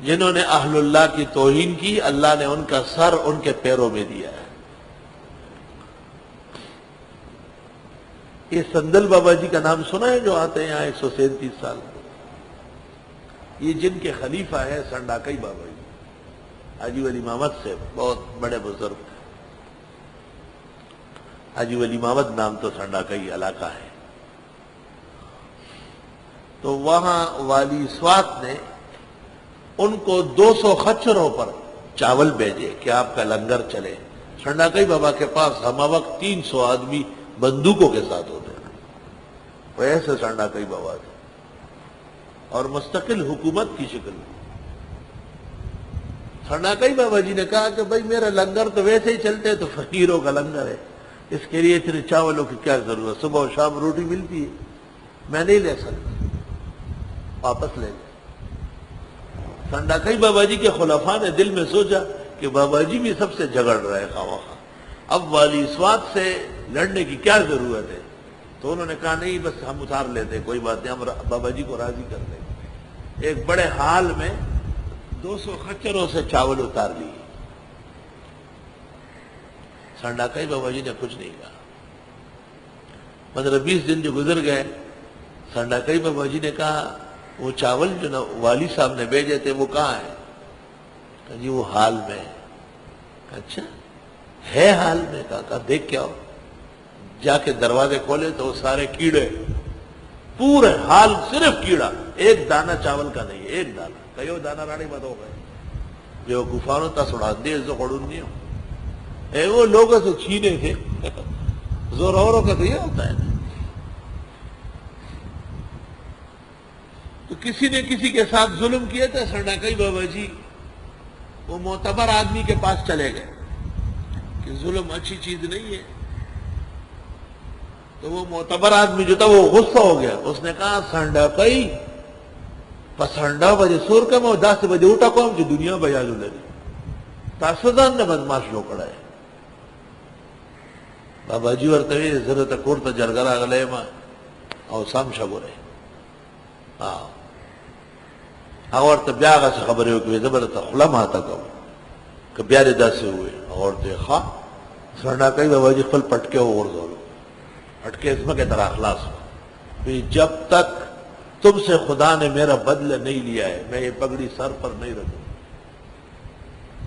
جنہوں نے اہل اللہ کی توہین کی، اللہ نے ان کا سر ان کے پیروں میں دیا ہے۔ یہ سندل بابا جی کا نام سنا ہے جو آتے ہیں یہاں 137 سال، یہ جن کے خلیفہ ہے سنڈاکئی بابا جی، حاجی ولی محمد سے بہت بڑے بزرگ، حاجی ولی محمد نام تو سنڈاکئی علاقہ ہے۔ تو وہاں والی سوات نے ان کو 200 خچروں پر چاول بھیجے کہ آپ کا لنگر چلے۔ سنڈاکئی بابا کے پاس ہمہ وقت 300 آدمی بندوقوں کے ساتھ ہوتے ہیں، وہ ایسے سنڈاکئی بابا تھے، اور مستقل حکومت کی شکل میں۔ سنڈاکئی بابا جی نے کہا کہ بھائی میرا لنگر تو ویسے ہی چلتے ہے، تو فقیروں کا لنگر ہے، اس کے لیے اتنے چاولوں کی کیا ضرورت، صبح و شام روٹی ملتی ہے، میں نہیں لے سکتا، واپس لے لیں۔ سنڈاکئی بابا جی کے خلفاء نے دل میں سوچا کہ بابا جی بھی سب سے جھگڑ رہے خواہاں، اب والی سوات سے لڑنے کی کیا ضرورت ہے، تو انہوں نے کہا نہیں بس ہم اتار لیتے، کوئی بات نہیں، ہم بابا جی کو راضی کر لیں۔ ایک بڑے حال میں 200 خچروں سے چاول اتار لیے۔ سنڈاکئی بابا جی نے کچھ نہیں کہا۔ 15-20 دن جو گزر گئے، سنڈاکئی بابا جی نے کہا وہ چاول جو نا والی صاحب نے بھیجے تھے وہ کہاں ہے؟ کہا جی وہ حال میں ہے۔ اچھا ہے حال میں؟ کہا دیکھ کیا ہو۔ جا کے دروازے کھولے تو وہ سارے کیڑے، پورے حال صرف کیڑا، ایک دانہ چاول کا نہیں ہے، ایک دانہ، کئیو دانہ راڑی مت ہو گئے جو گفانوں تا سڑا دے جو قڑون نہیں ہو اے وہ لوگوں سے چھینے تھے۔ زور اوروں کا تو یہ ہوتا ہے نا، تو کسی نے کسی کے ساتھ ظلم کیا تھا۔ سنڈاکئی بابا جی وہ معتبر آدمی کے پاس چلے گئے کہ ظلم اچھی چیز نہیں ہے، تو وہ معتبر آدمی جو تھا وہ غصہ ہو گیا، اس نے کہا سنڈاکئی پسنڈا بجے سور کا میں 10 بجے اٹھا کو جو دنیا بجا جو لے تاسدان نے بدماش جو کڑا ہے۔ بابا جی ورطوی ضرورت کورتا جرگرہ اگلے ماں او سام شبو رہے اور تو بیاغا سے خبریں ہو کہ زبرتا خلم آتا کہو کہ بیارے دا سے ہوئے اور دیکھا سنڈاکئی بابا جی خل پٹکے ہو اور دولو پٹکے اس میں کے طرح اخلاص ہو، جب تک تم سے خدا نے میرا بدلہ نہیں لیا ہے میں یہ پگڑی سر پر نہیں رکھوں۔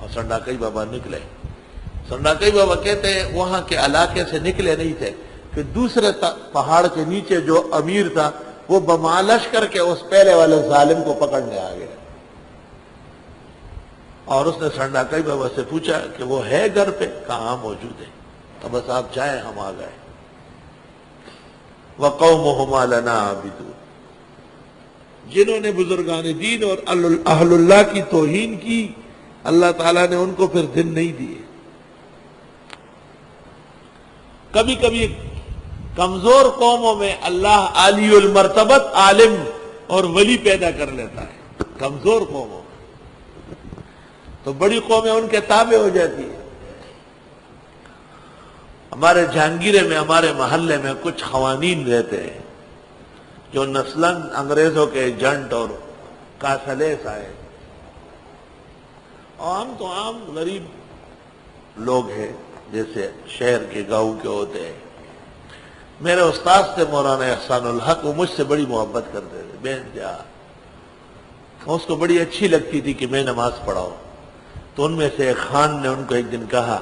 اور سنڈاکئی بابا نکلے۔ سنڈاکئی بابا کہتے ہیں وہاں کے علاقے سے نکلے نہیں تھے کہ دوسرے پہاڑ کے نیچے جو امیر تھا وہ بمالش کر کے اس پہلے والے ظالم کو پکڑنے آ گیا، اور اس نے سنڈاکئی بابا سے پوچھا کہ وہ ہے گھر پہ؟ کہاں موجود ہے؟ تو بس آپ چاہیں ہم آ گئے۔ وَقَوْمُهُمَا لَنَا عَابِدُونَ، جنہوں نے بزرگان دین اور اہل اللہ کی توہین کی، اللہ تعالیٰ نے ان کو پھر دن نہیں دیے۔ کبھی کبھی کمزور قوموں میں اللہ عالی المرتبت عالم اور ولی پیدا کر لیتا ہے، کمزور قوموں میں، تو بڑی قومیں ان کے تابع ہو جاتی ہیں۔ ہمارے جہانگیرے میں ہمارے محلے میں کچھ خوانین رہتے ہیں جو نسلاً انگریزوں کے ایجنٹ اور کاسلیس آئے، عام تو عام غریب لوگ ہیں جیسے شہر کے گاؤں کے ہوتے ہیں۔ میرے استاد سے مولانا احسان الحق، وہ مجھ سے بڑی محبت کرتے تھے بے انتہا، اس کو بڑی اچھی لگتی تھی کہ میں نماز پڑھاؤں، تو ان میں سے ایک خان نے ان کو ایک دن کہا،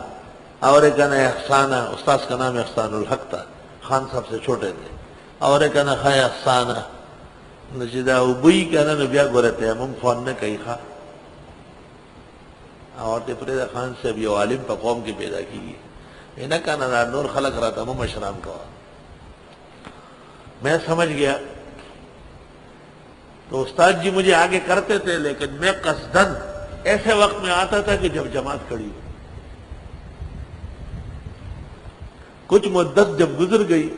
اور ایک کہنا احسانہ، استاد کا نام احسان الحق تھا، خان صاحب سے چھوٹے تھے، اور ایک کہنا خواہ احسانہ نجدہ ابوئی کہنا نبیہ گورتے ہیں ہم فون نے کہی خواہ، اور تے پریدہ خان سے بھی عالم پا قوم کی پیدا کی گئی، انہا کہنا نور خلق رہا تھا ہم مشران کا۔ میں سمجھ گیا، تو استاد جی مجھے آگے کرتے تھے، لیکن میں قصداً ایسے وقت میں آتا تھا کہ جب جماعت کھڑی ہو۔ کچھ مدت جب گزر گئی،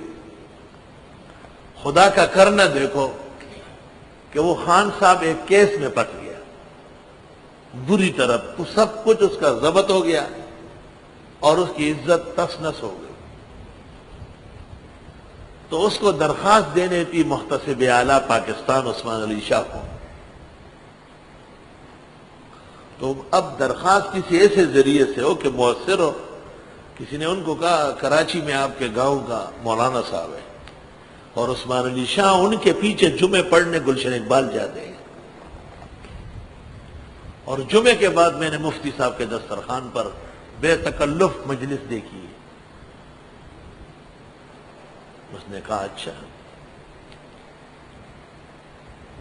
خدا کا کرنا دیکھو کہ وہ خان صاحب ایک کیس میں پٹ گیا، بری طرح سب کچھ اس کا ضبط ہو گیا اور اس کی عزت تس نس ہو گئی۔ تو اس کو درخواست دینے تھی محتسب اعلیٰ پاکستان عثمان علی شاہ کو، تو اب درخواست کسی ایسے ذریعے سے ہو کہ مؤثر ہو. کسی نے ان کو کہا کراچی میں آپ کے گاؤں کا مولانا صاحب ہے اور عثمان علی شاہ ان کے پیچھے جمعے پڑھنے گلشن اقبال جاتے ہیں. اور جمعے کے بعد میں نے مفتی صاحب کے دسترخوان پر بے تکلف مجلس دیکھی. اس نے کہا اچھا.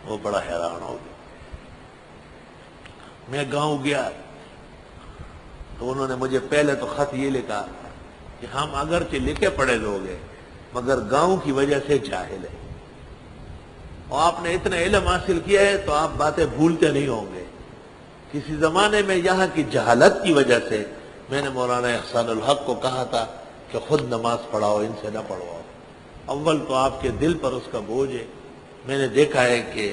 وہ بڑا حیران ہو گیا. میں گاؤں گیا تو انہوں نے مجھے پہلے تو خط یہ لکھا کہ ہم اگرچہ لکھے پڑھے لوگ ہیں مگر گاؤں کی وجہ سے جاہل ہیں، اور آپ نے اتنا علم حاصل کیا ہے تو آپ باتیں بھولتے نہیں ہوں گے. کسی زمانے میں یہاں کی جہالت کی وجہ سے میں نے مولانا احسان الحق کو کہا تھا کہ خود نماز پڑھاؤ، ان سے نہ پڑھواؤ. اول تو آپ کے دل پر اس کا بوجھ ہے. میں نے دیکھا ہے کہ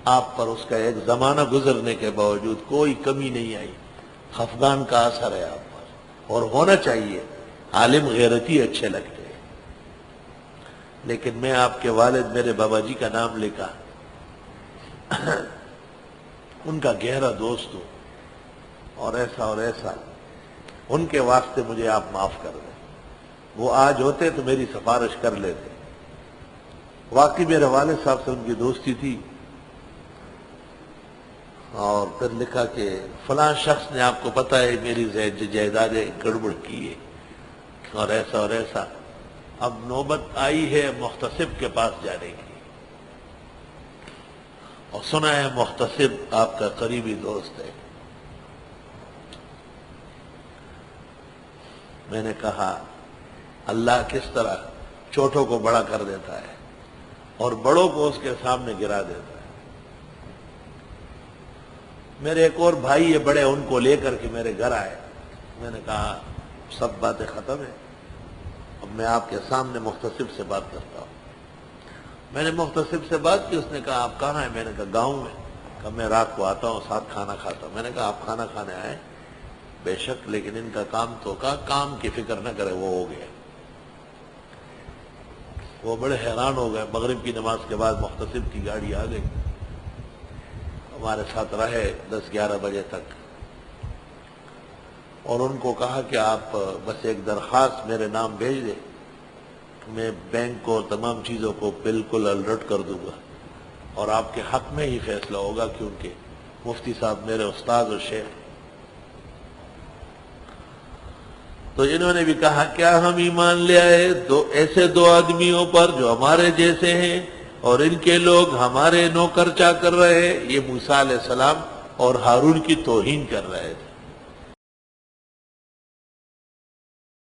آپ پر اس کا ایک زمانہ گزرنے کے باوجود کوئی کمی نہیں آئی. خفگان کا اثر ہے آپ پر، اور ہونا چاہیے. عالم غیرتی اچھے لگتے ہیں. لیکن میں آپ کے والد میرے بابا جی کا نام لکھا، ان کا گہرا دوست ہوں، اور ایسا ان کے واسطے مجھے آپ معاف کر دیں. وہ آج ہوتے تو میری سفارش کر لیتے. واقعی میرے والد صاحب سے ان کی دوستی تھی. اور پھر لکھا کہ فلاں شخص نے آپ کو پتہ ہے میری جائیدادیں گڑبڑ کی ہے، اور ایسا. اب نوبت آئی ہے محتسب کے پاس جانے کی، اور سنا ہے محتسب آپ کا قریبی دوست ہے. میں نے کہا اللہ کس طرح چھوٹوں کو بڑا کر دیتا ہے اور بڑوں کو اس کے سامنے گرا دیتا ہے. میرے ایک اور بھائی یہ بڑے، ان کو لے کر کے میرے گھر آئے. میں نے کہا سب باتیں ختم ہیں، اب میں آپ کے سامنے محتسب سے بات کرتا ہوں. میں نے محتسب سے بات کی. اس نے کہا آپ کہاں ہیں؟ میں نے کہا گاؤں میں. کہا میں رات کو آتا ہوں، ساتھ کھانا کھاتا ہوں. میں نے کہا آپ کھانا کھانے آئے؟ بے شک، لیکن ان کا کام تو کا کام کی فکر نہ کرے، وہ ہو گیا. وہ بڑے حیران ہو گئے. مغرب کی نماز کے بعد محتسب کی گاڑی آ گئی، ہمارے ساتھ رہے 10-11 بجے تک. اور ان کو کہا کہ آپ بس ایک درخواست میرے نام بھیج دیں، میں بینک کو تمام چیزوں کو بالکل الرٹ کر دوں گا، اور آپ کے حق میں ہی فیصلہ ہوگا، کیونکہ مفتی صاحب میرے استاد اور شیخ. تو انہوں نے بھی کہا کیا ہم ایمان لے آئے ایسے دو آدمیوں پر جو ہمارے جیسے ہیں، اور ان کے لوگ ہمارے نوکر چاکر رہے. یہ موسیٰ علیہ السلام اور ہارون کی توہین کر رہے تھے.